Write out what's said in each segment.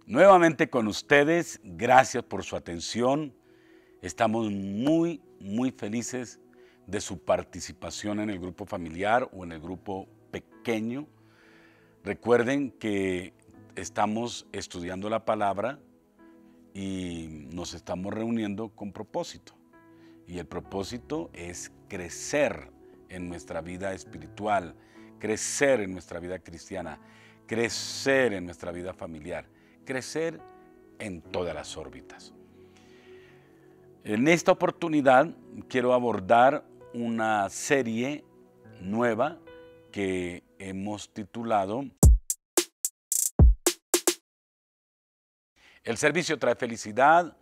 Nuevamente con ustedes, gracias por su atención. Estamos muy felices de su participación en el grupo familiar o en el grupo pequeño. Recuerden que estamos estudiando la palabra y nos estamos reuniendo con propósito. Y el propósito es crecer en nuestra vida espiritual, crecer en nuestra vida cristiana, crecer en nuestra vida familiar, crecer en todas las órbitas. En esta oportunidad quiero abordar una serie nueva que hemos titulado El servicio trae felicidad,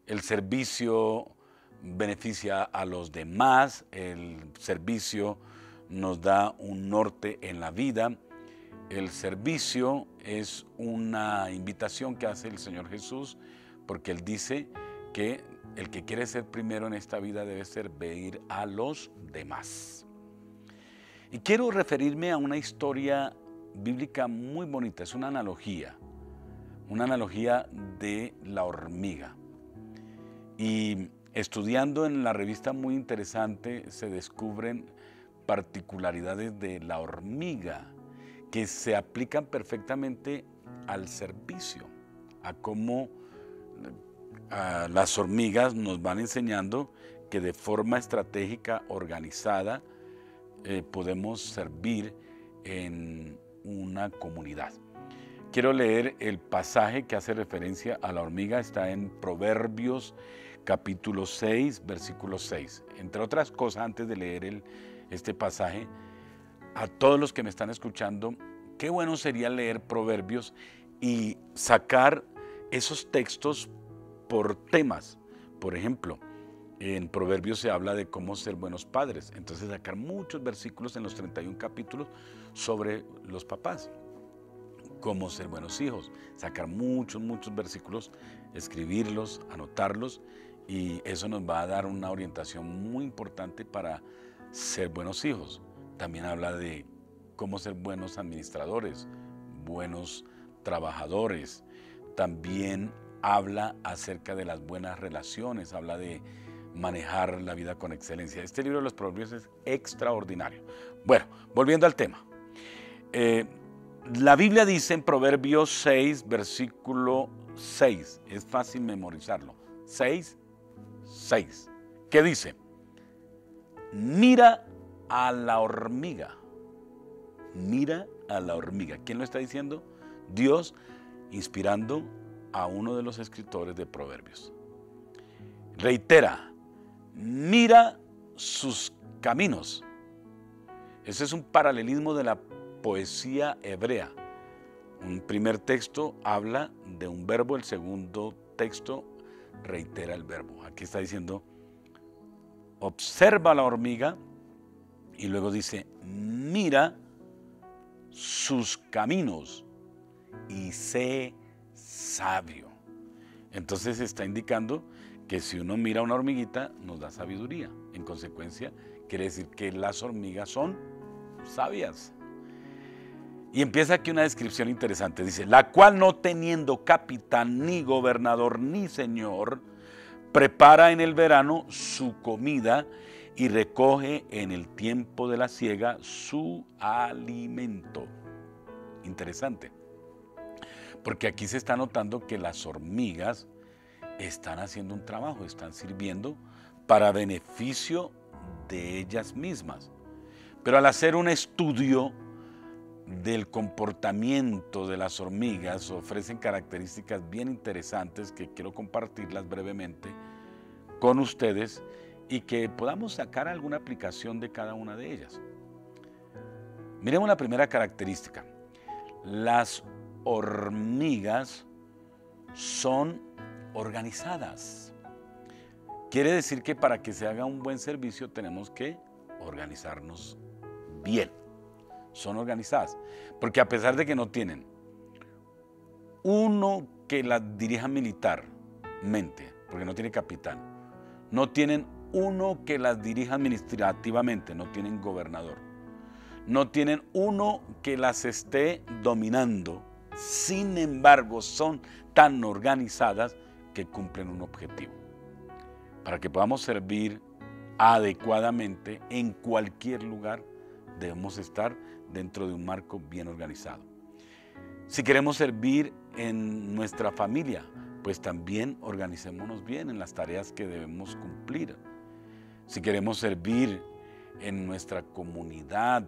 el servicio beneficia a los demás, el servicio nos da un norte en la vida. El servicio es una invitación que hace el Señor Jesús, porque Él dice que el que quiere ser primero en esta vida debe servir a los demás. Y quiero referirme a una historia bíblica muy bonita, es una analogía de la hormiga. Y estudiando en la revista muy interesante se descubren particularidades de la hormiga que se aplican perfectamente al servicio, a cómo las hormigas nos van enseñando que de forma estratégica, organizada, podemos servir en una comunidad. Quiero leer el pasaje que hace referencia a la hormiga, está en Proverbios capítulo 6, versículo 6. Entre otras cosas, antes de leer este pasaje, a todos los que me están escuchando, qué bueno sería leer Proverbios y sacar esos textos por temas. Por ejemplo, en Proverbios se habla de cómo ser buenos padres, entonces sacar muchos versículos en los 31 capítulos sobre los papás. Cómo ser buenos hijos, sacar muchos versículos, escribirlos, anotarlos, y eso nos va a dar una orientación muy importante para ser buenos hijos. También habla de cómo ser buenos administradores, buenos trabajadores. También habla acerca de las buenas relaciones, habla de manejar la vida con excelencia. Este libro de los Proverbios es extraordinario. Bueno, volviendo al tema. La Biblia dice en Proverbios 6, versículo 6, es fácil memorizarlo, 6, ¿qué dice? Mira a la hormiga, mira a la hormiga. ¿Quién lo está diciendo? Dios, inspirando a uno de los escritores de Proverbios. Reitera, mira sus caminos. Ese es un paralelismo de la poesía hebrea. Un primer texto habla de un verbo, el segundo texto reitera el verbo. Aquí está diciendo, observa la hormiga, y luego dice, mira sus caminos y sé sabio. Entonces está indicando que si uno mira a una hormiguita nos da sabiduría. En consecuencia, quiere decir que las hormigas son sabias. Y empieza aquí una descripción interesante. Dice, la cual no teniendo capitán, ni gobernador, ni señor, prepara en el verano su comida y recoge en el tiempo de la siega su alimento. Interesante. Porque aquí se está notando que las hormigas están haciendo un trabajo, están sirviendo para beneficio de ellas mismas. Pero al hacer un estudio del comportamiento de las hormigas, ofrecen características bien interesantes que quiero compartirlas brevemente con ustedes y que podamos sacar alguna aplicación de cada una de ellas. Miremos la primera característica. Las hormigas son organizadas. Quiere decir que para que se haga un buen servicio tenemos que organizarnos bien. Son organizadas, porque a pesar de que no tienen uno que las dirija militarmente, porque no tiene capitán, no tienen uno que las dirija administrativamente, no tienen gobernador, no tienen uno que las esté dominando, sin embargo son tan organizadas que cumplen un objetivo. Para que podamos servir adecuadamente en cualquier lugar, debemos estar dentro de un marco bien organizado. Si queremos servir en nuestra familia, pues también organicémonos bien en las tareas que debemos cumplir. Si queremos servir en nuestra comunidad,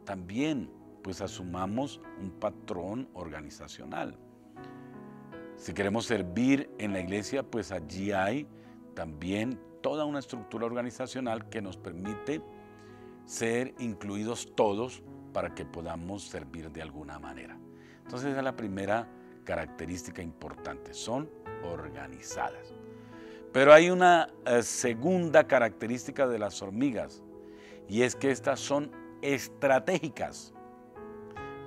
también pues asumamos un patrón organizacional. Si queremos servir en la iglesia, pues allí hay también toda una estructura organizacional que nos permite ser incluidos todos para que podamos servir de alguna manera. Entonces esa es la primera característica importante, son organizadas. Pero hay una segunda característica de las hormigas, y es que estas son estratégicas.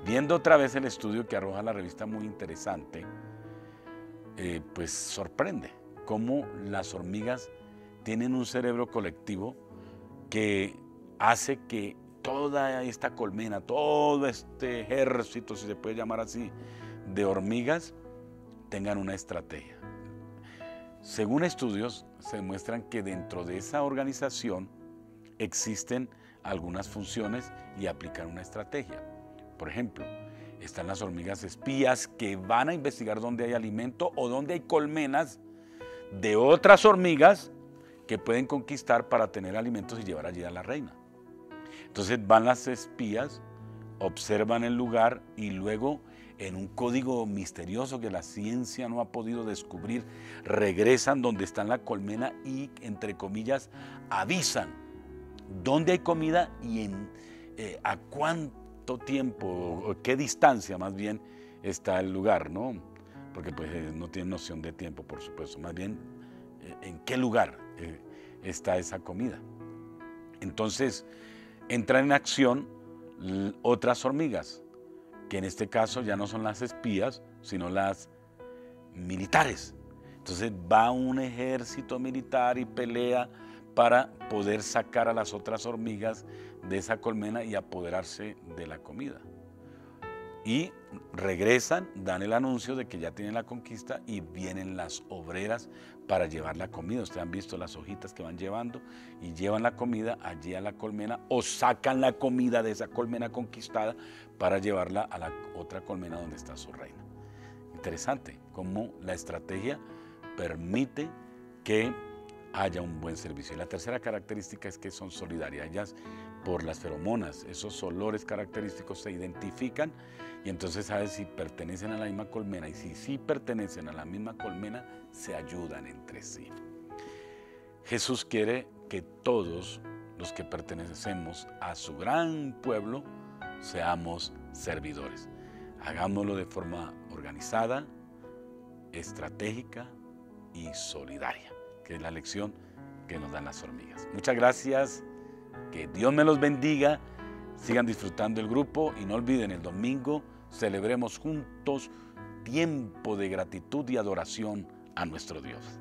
Viendo otra vez el estudio que arroja la revista, muy interesante, pues sorprende cómo las hormigas tienen un cerebro colectivo que hace que toda esta colmena, todo este ejército, si se puede llamar así, de hormigas, tengan una estrategia. Según estudios, se demuestran que dentro de esa organización existen algunas funciones y aplican una estrategia. Por ejemplo, están las hormigas espías que van a investigar dónde hay alimento o dónde hay colmenas de otras hormigas que pueden conquistar para tener alimentos y llevar allí a la reina. Entonces van las espías, observan el lugar y luego, en un código misterioso que la ciencia no ha podido descubrir, regresan donde está la colmena y, entre comillas, avisan dónde hay comida y a cuánto tiempo, o qué distancia más bien está el lugar, ¿no? Porque pues no tienen noción de tiempo, por supuesto, más bien en qué lugar está esa comida. Entonces entran en acción otras hormigas, que en este caso ya no son las espías, sino las militares. Entonces va un ejército militar y pelea para poder sacar a las otras hormigas de esa colmena y apoderarse de la comida. Y regresan, dan el anuncio de que ya tienen la conquista y vienen las obreras para llevar la comida. Ustedes han visto las hojitas que van llevando y llevan la comida allí a la colmena o sacan la comida de esa colmena conquistada para llevarla a la otra colmena donde está su reina. Interesante cómo la estrategia permite que haya un buen servicio. Y la tercera característica es que son solidarias. Ellas, por las feromonas, esos olores característicos, se identifican y entonces saben si pertenecen a la misma colmena, y si sí pertenecen a la misma colmena, se ayudan entre sí. Jesús quiere que todos los que pertenecemos a su gran pueblo seamos servidores. Hagámoslo de forma organizada, estratégica y solidaria, que es la lección que nos dan las hormigas. Muchas gracias, que Dios me los bendiga, sigan disfrutando el grupo y no olviden, el domingo celebremos juntos tiempo de gratitud y adoración a nuestro Dios.